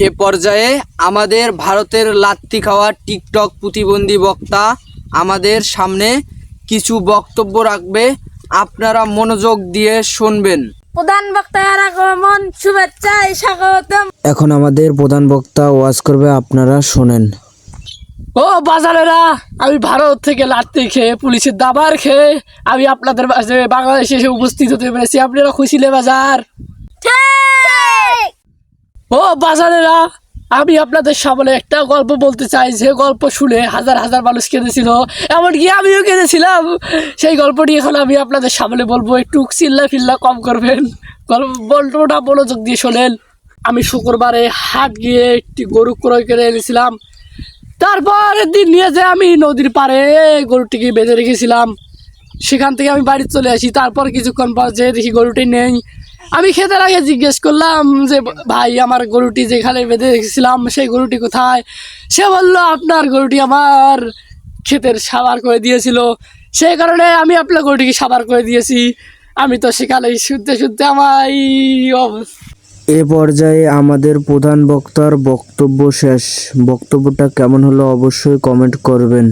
এ পর্যায়ে আমাদের ভারতের লাত্তি খাওয়া টিকটক প্রতিবন্ধী বক্তা আমাদের সামনে কিছু বক্তব্য রাখবে, আপনারা মনোযোগ দিয়ে শুনবেন। প্রধান বক্তার আগমন শুভেচ্ছা স্বাগতম। এখন আমাদের প্রধান বক্তা ওয়াজ করবে, আপনারা শোনেন। ও বাজারেরা, আমি ভারত থেকে লাত্তি খেয়ে পুলিশের দাবার খেয়ে আমি আপনাদের মাঝে বাংলাদেশে এসে উপস্থিত হতে পেরেছি। আপনারা খুশি লে বাজার? ও বাজারেরা, আমি আপনাদের সামনে একটা গল্প বলতে চাই, যে গল্প শুনে হাজার হাজার মানুষ কেঁদেছিল, এমনকি আমিও কেঁদেছিলাম। সেই গল্পটি এখন আমি আপনাদের সামনে বলবো, একটু চিল্লা ফিল্লা কম করবেন, গল্পটা মনোযোগ দিয়ে শোনেন। আমি শুক্রবারে হাট গিয়ে একটি গরু ক্রয় করে এনেছিলাম। তারপরের দিন নিয়ে যে আমি নদীর পাড়ে গরুটিকে বেঁধে রেখেছিলাম, সেখান থেকে আমি বাড়ি চলে আসি। তারপর কিছুক্ষণ পর যে দেখি গরুটি নেই। আমি খেতের আগে জিজ্ঞেস করলাম যে ভাই, আমার গরুটি যেখানে বেঁধে রেখেছিলাম সেই গরুটি কোথায়? সে বললো আপনার গরুটি আমার ক্ষেতের সাবার করে দিয়েছিল, সেই কারণে আমি আপনার গরুটিকে সাবার করে দিয়েছি। আমি তো সেখানেই শুনতে শুনতে আমার এই অবস্থা। এ পর্যায়ে আমাদের প্রধান বক্তার বক্তব্য শেষ। বক্তব্যটা কেমন হলো অবশ্যই কমেন্ট করবেন।